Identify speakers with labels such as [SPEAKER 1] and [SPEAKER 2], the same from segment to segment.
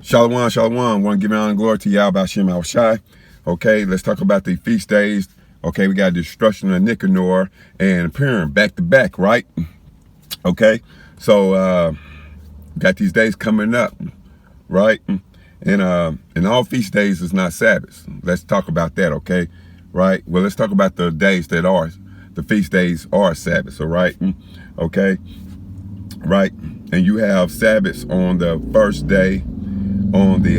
[SPEAKER 1] Shalom, shalom. Want to give honor and glory to Yahweh Hashem Shai. Okay, let's talk about the feast days. Okay, we got destruction of Nicanor and Purim back to back, right? Okay, so got these days coming up, right? And all feast days is not Sabbaths. Let's talk about that, okay? Right? Well, let's talk about the days that are the feast days are Sabbaths, all right? Okay, right? And you have Sabbaths on the first day. On the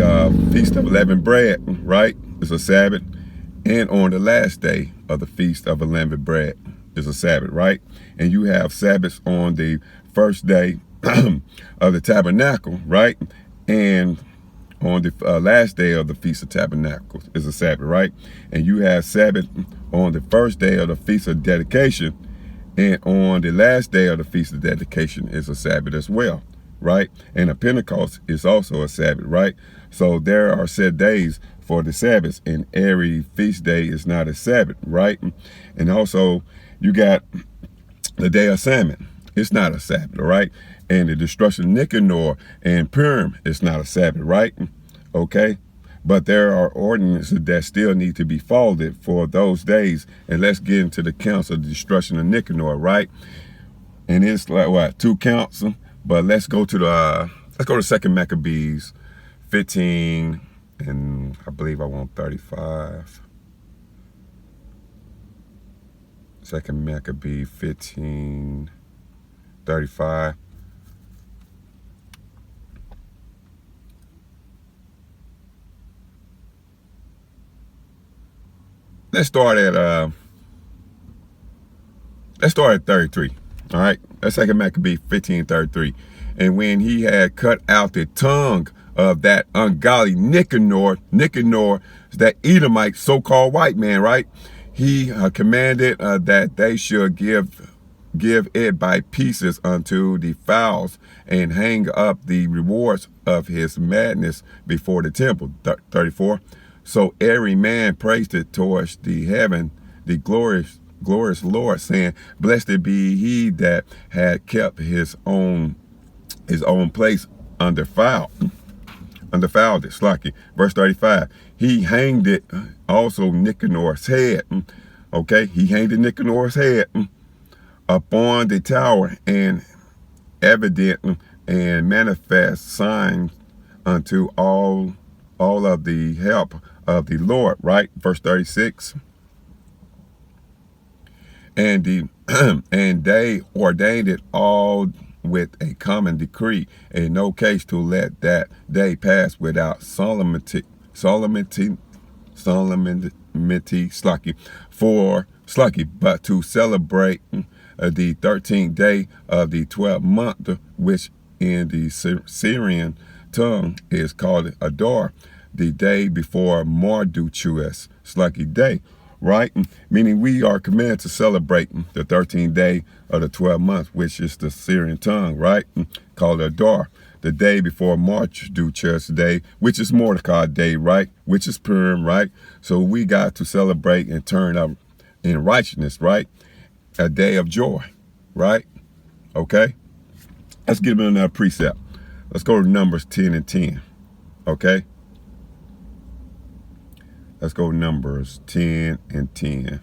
[SPEAKER 1] Feast of Unleavened Bread, right, is a Sabbath. And on the last day of the Feast of Unleavened Bread is a Sabbath, right? And you have Sabbaths on the first day of the Tabernacle, right? And on the last day of the Feast of Tabernacles is a Sabbath, right? And you have Sabbath on the first day of the Feast of Dedication. And on the last day of the Feast of Dedication is a Sabbath as well, right? And a Pentecost is also a Sabbath, right? So there are set days for the Sabbaths, and every feast day is not a Sabbath, right? And also you got the day of Salmon. It's not a Sabbath, all right? And the destruction of Nicanor and Purim is not a Sabbath, right? Okay? But there are ordinances that still need to be followed for those days. And let's get into the counts of the destruction of Nicanor, right? And it's like what, 2 counts? But let's go to the Second Maccabees 15, and I believe I want 35. Second Maccabee 15, 35. Let's start at 33. All right. That's Second Maccabee 15:33. And when he had cut out the tongue of that ungodly Nicanor is that Edomite, so-called white man, right? He commanded that they should give it by pieces unto the fowls, and hang up the rewards of his madness before the temple. 34. So every man praised it towards the heaven, the glorious Lord, saying, blessed be he that had kept his own place undefiled. It's lucky. Verse 35. He hanged it also Nicanor's head. Okay, he hanged Nicanor's head upon the tower, and evident and manifest signs unto all of the help of the Lord, right? Verse 36. And they ordained it all with a common decree, in no case to let that day pass without solemnity, but to celebrate the 13th day of the 12th month, which in the Syrian tongue is called Adar, the day before Marduchuas, Slucky day, right? Meaning we are commanded to celebrate the 13th day of the 12th month, which is the Syrian tongue, right? Called Adar, the day before Marduchuas day, which is Mordecai day, right? Which is Purim, right? So we got to celebrate and turn up in righteousness, right? A day of joy, right? Okay? Let's get another precept. Let's go to Numbers 10 and 10, okay? Let's go Numbers 10 and 10.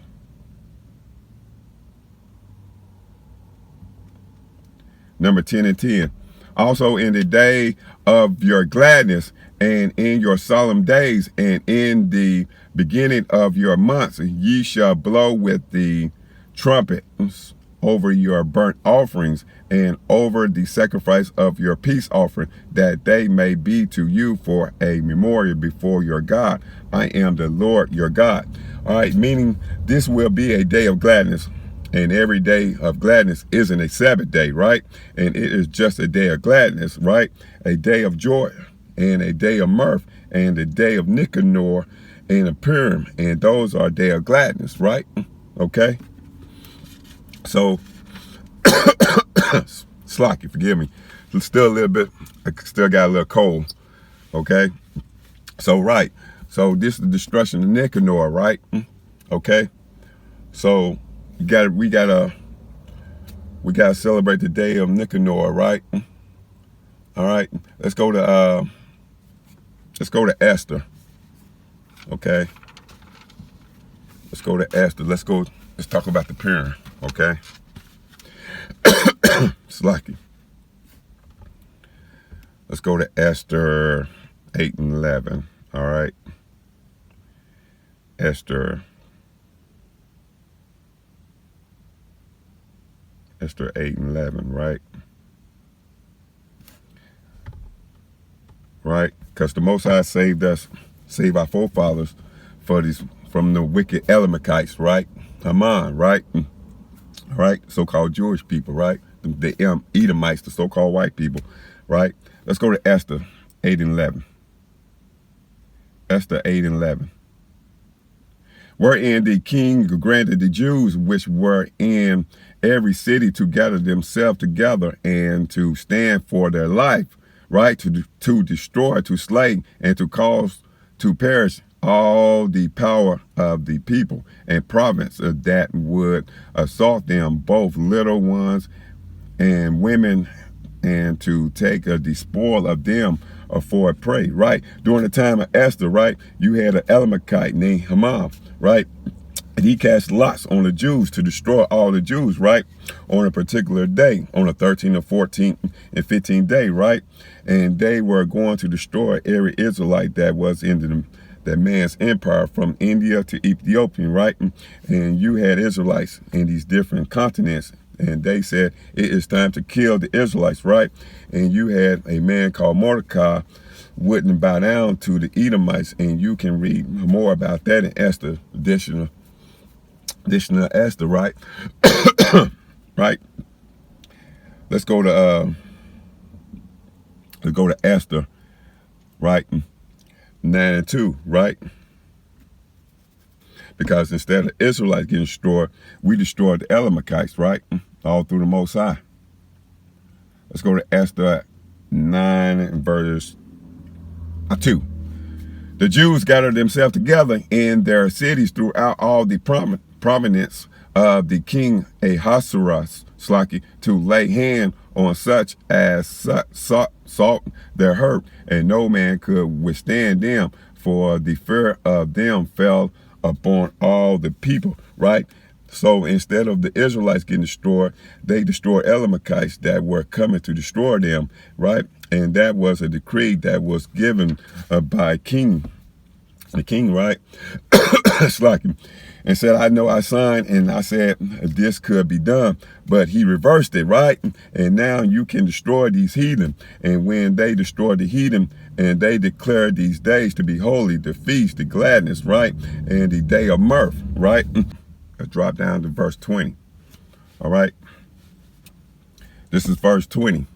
[SPEAKER 1] Number 10 and 10. Also in the day of your gladness, and in your solemn days, and in the beginning of your months, ye shall blow with the trumpets over your burnt offerings, and over the sacrifice of your peace offering, that they may be to you for a memorial before your God. I am the Lord your God. All right, meaning this will be a day of gladness, and every day of gladness isn't a Sabbath day, right? And it is just a day of gladness, right? A day of joy, and a day of mirth, and a day of Nicanor and a Purim, and those are a day of gladness, right? Okay. So, Slocky, forgive me. Still a little bit, I still got a little cold. Okay. So, right. So this is the destruction of Nicanor, right? Okay. So we gotta celebrate the day of Nicanor, right? All right. Let's go to Let's go to Esther. Okay. Let's go to Esther. Let's talk about the Purim. Okay. Slacky. Let's go to Esther 8 and 11. All right. Esther 8 and 11, right? Right? Because the Most High saved our forefathers from the wicked Elamites, right? Haman, right? Right? So-called Jewish people, right? The Edomites, the so-called white people, right? Let's go to Esther 8 and 11. Esther 8 and 11. Wherein the king granted the Jews which were in every city to gather themselves together and to stand for their life, right? To destroy, to slay, and to cause to perish all the power of the people and province that would assault them, both little ones and women, and to take the spoil of them for a prey, right? During the time of Esther, right, you had an Elamite named Haman, right? And he cast lots on the Jews to destroy all the Jews, right? On a particular day, on the 13th or 14th and 15th day, right? And they were going to destroy every Israelite that was in that man's empire from India to Ethiopia, right? And you had Israelites in these different continents, and they said, it is time to kill the Israelites, right? And you had a man called Mordecai wouldn't bow down to the Edomites, and you can read more about that in Esther, additional Esther, right? Right? Let's go to Esther, right? 9 and 2, right? Because instead of Israelites getting destroyed, we destroyed the Elamites, right? All through the Most High. Let's go to Esther 9 and verse 2. The Jews gathered themselves together in their cities throughout all the prominence of the king Ahasuerus, to lay hand on such as sought their hurt, and no man could withstand them, for the fear of them fell upon all the people, right? So instead of the Israelites getting destroyed, they destroyed Elamites that were coming to destroy them, right? And that was a decree that was given by the king, right? And said, I know I signed, and I said this could be done, but he reversed it, right? And now you can destroy these heathen. And when they destroyed the heathen, and they declared these days to be holy, the feast, the gladness, right? And the day of mirth, right? Let's drop down to verse 20. All right. This is verse 20.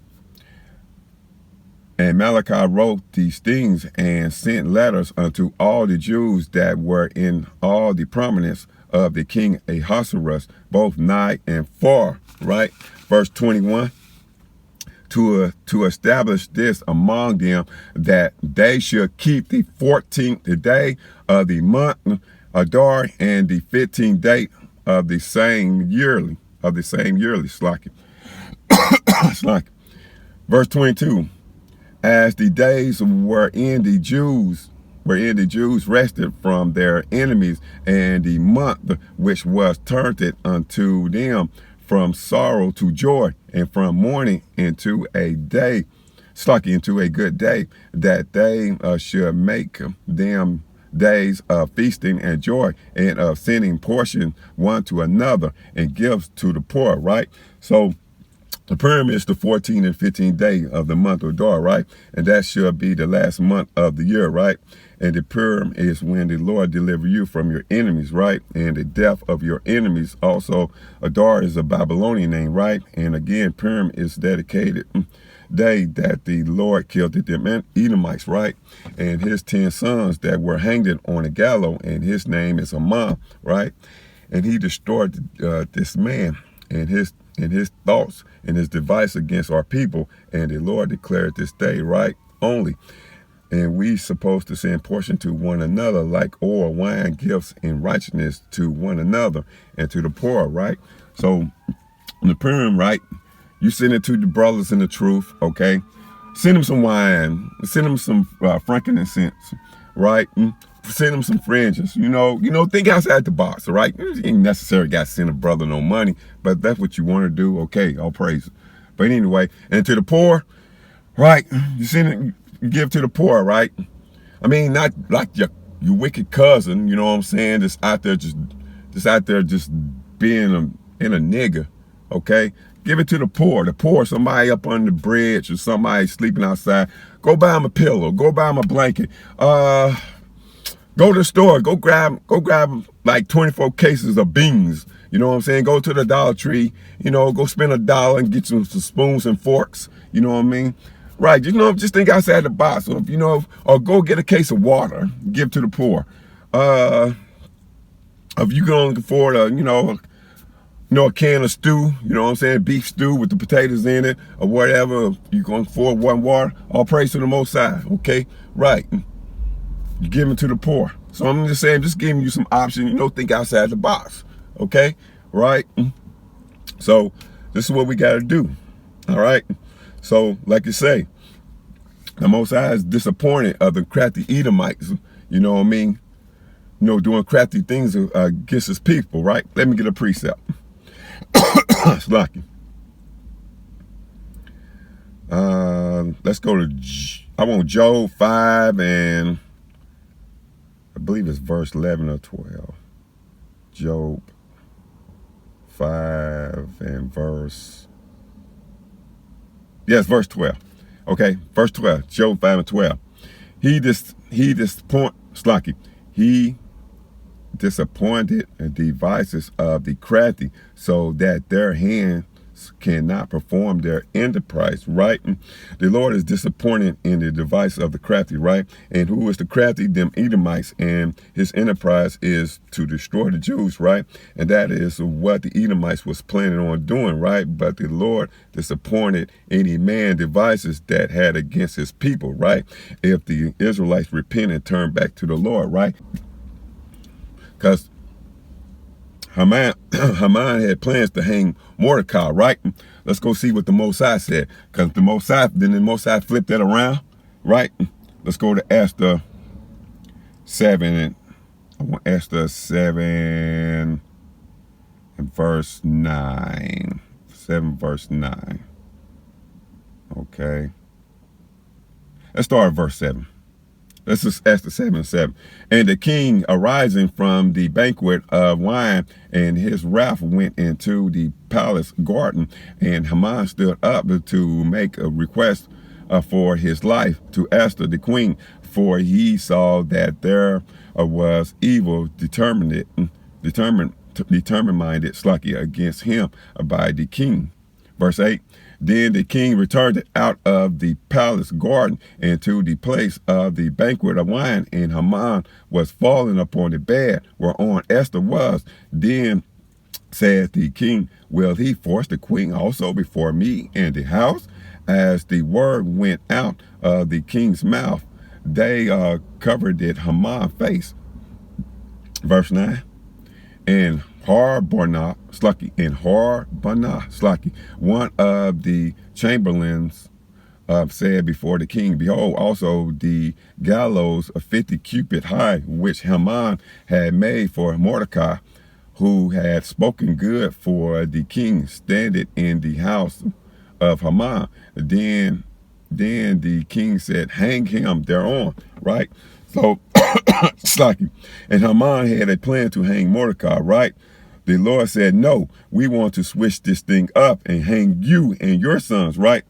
[SPEAKER 1] And Malachi wrote these things and sent letters unto all the Jews that were in all the prominence of the king Ahasuerus, both nigh and far, right? Verse 21, to establish this among them, that they should keep the 14th day of the month Adar, and the 15th day of the same yearly, Slack. Verse 22, as the days wherein the Jews rested from their enemies, and the month which was turned unto them from sorrow to joy, and from mourning into a day, into a good day, that they should make them days of feasting and joy, and of sending portion one to another, and gifts to the poor, right? So the Purim is the 14th and 15th day of the month of Adar, right? And that should be the last month of the year, right? And the Purim is when the Lord deliver you from your enemies, right? And the death of your enemies. Also, Adar is a Babylonian name, right? And again, Purim is dedicated day that the Lord killed the Edomites, right? And his 10 sons that were hanged on a gallows, and his name is Haman, right? And he destroyed this man and his thoughts and his device against our people, and the Lord declared this day, right, only. And we supposed to send portion to one another, like oil, wine, gifts, and righteousness to one another and to the poor, right? So in the Purim, right, you send it to the brothers in the truth, okay? Send him some wine. Send him some frankincense, right? Send him some fringes. Think outside the box, all right? You ain't necessarily got to send a brother no money, but if that's what you want to do, okay, all praise it. But anyway, and to the poor, right? You send it, you give to the poor, right? I mean, not like your wicked cousin, you know what I'm saying? Just out there just being a nigga, okay? Give it to the poor, somebody up on the bridge or somebody sleeping outside. Go buy him a pillow, go buy him a blanket. Go to the store, go grab like 24 cases of beans. You know what I'm saying? Go to the Dollar Tree, go spend $1 and get some spoons and forks. You know what I mean? Right, just think outside the box. Or, or go get a case of water, give to the poor. If you can afford a can of stew, you know what I'm saying, beef stew with the potatoes in it, or whatever, you can afford one water, all praise to the Most High, okay? Right, you give it to the poor. So I'm just saying, just giving you some options, think outside the box, okay? Right, so this is what we got to do, all right? So, like you say, the Most High is disappointed of the crafty Edomites, you know what I mean? Doing crafty things against his people, right? Let me get a precept. It's lucky. Let's go to, I want Job 5 and I believe it's verse 11 or 12. Job 5 and verse 12. Okay, verse 12. Job 5 and 12. He disappointed the devices of the crafty, so that their hands cannot perform their enterprise, right? The Lord is disappointed in the device of the crafty, right? And who is the crafty? Them Edomites, and his enterprise is to destroy the Jews, right? And that is what the Edomites was planning on doing, right? But the Lord disappointed any man devices that had against his people, right? If the Israelites repent and turn back to the Lord, right? Because Haman had plans to hang Mordecai, right? Let's go see what the Most High said. Because the Most High flipped that around, right? Let's go to Esther 7. And I want Esther 7 and verse 9. 7 verse 9. Okay. Let's start at verse 7. Let's just ask the 7:7. And the king arising from the banquet of wine, and his wrath went into the palace garden, and Haman stood up to make a request for his life to Esther the queen, for he saw that there was evil determined minded against him by the king. Verse 8. Then the king returned out of the palace garden into the place of the banquet of wine, and Haman was fallen upon the bed whereon Esther was. Then said the king, will he force the queen also before me in the house? As the word went out of the king's mouth, they covered it Haman's face. Verse 9. And Harbonah Slaki, one of the chamberlains, said before the king, behold, also the gallows of 50 cubits high, which Haman had made for Mordecai, who had spoken good for the king, standeth in the house of Haman. Then the king said, hang him thereon, right? So, Slaki. And Haman had a plan to hang Mordecai, right? The Lord said, no, we want to switch this thing up and hang you and your sons, right?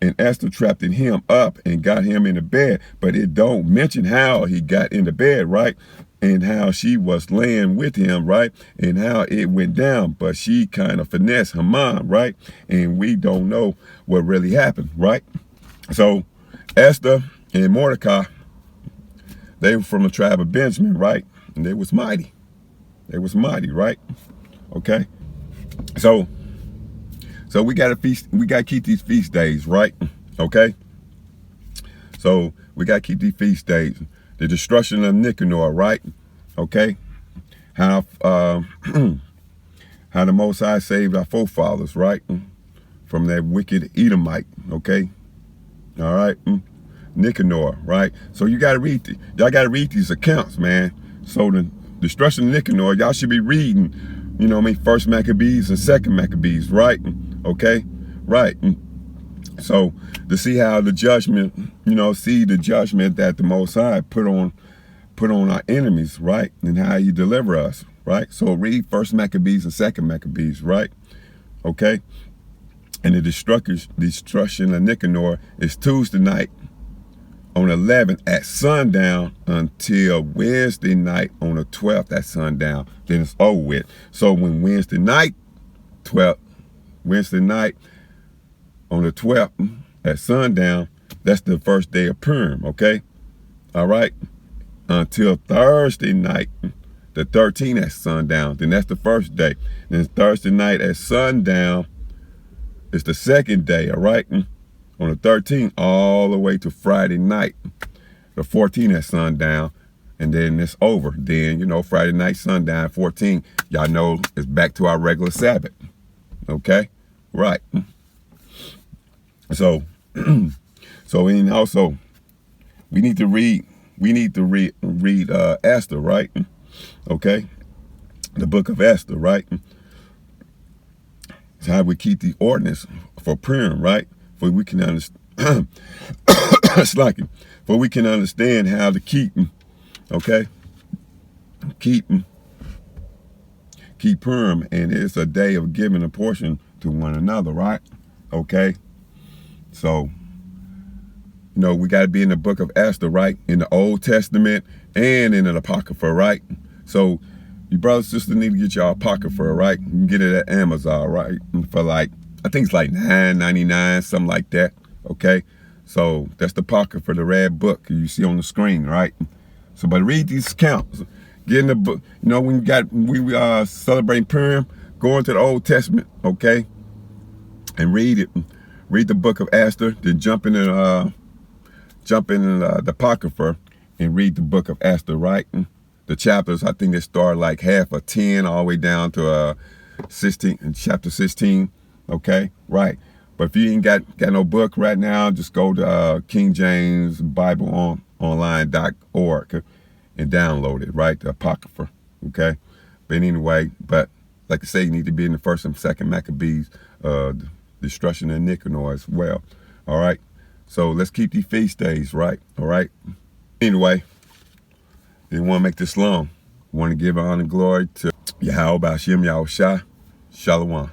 [SPEAKER 1] And Esther trapped him up and got him in the bed, but it don't mention how he got in the bed, right? And how she was laying with him, right? And how it went down, but she kind of finessed Haman, right? And we don't know what really happened, right? So Esther and Mordecai, they were from the tribe of Benjamin, right? And they was mighty. They was mighty, right? Okay. So we gotta keep these feast days, right? Okay. So we gotta keep these feast days. The destruction of Nicanor, right? Okay. How the Most High saved our forefathers, right? From that wicked Edomite, okay? All right. Nicanor, right? So you gotta read, y'all gotta read these accounts, man. So the destruction of Nicanor, y'all should be reading, you know what I mean, first Maccabees and second Maccabees, right? Okay, right. So to see how the judgment, you know, see the judgment that the Most High put on our enemies, right? And how he deliver us, right? So read first Maccabees and second Maccabees, right? Okay. And the destruction of Nicanor is Tuesday night on the 11th at sundown until Wednesday night on the 12th at sundown. Then it's over with. So when Wednesday night on the 12th at sundown, that's the first day of Purim, okay? All right? Until Thursday night, the 13th at sundown, then that's the first day. Then Thursday night at sundown is the second day, all right? On the 13th all the way to Friday night, the 14th at sundown, and then it's over. Then, you know, Friday night, sundown, 14, y'all know it's back to our regular Sabbath, okay? Right. So, and also, we need to read Esther, right? Okay? The book of Esther, right? It's how we keep the ordinance for Purim, right? For we can understand, for we can understand how to keep, okay? Keep Purim, and it's a day of giving a portion to one another, right? Okay? So, you know, we got to be in the book of Esther, right? In the Old Testament and in the Apocrypha, right? So, you brothers and sisters need to get your Apocrypha, right? You can get it at Amazon, right? For like, I think it's like $9.99, something like that, okay? So, that's the Apocrypha, the red book you see on the screen, right? So, but read these accounts. Get in the book. You know, when we are celebrating Purim, go into the Old Testament, okay? And read it. Read the book of Esther, then jump in the Apocrypha and read the book of Esther, right? The chapters, I think they start like half of 10 all the way down to 16, chapter 16, okay? Right. But if you ain't got no book right now, just go to King James Bible online.org and download it, right? The Apocrypha, okay? But anyway, like I say, you need to be in the first and second Maccabees, destruction of Nicanor as well, all right? So let's keep these feast days, right? All right? Anyway, didn't want to make this long. Want to give honor and glory to Yahweh B'Hashem Yahushua. Shalom.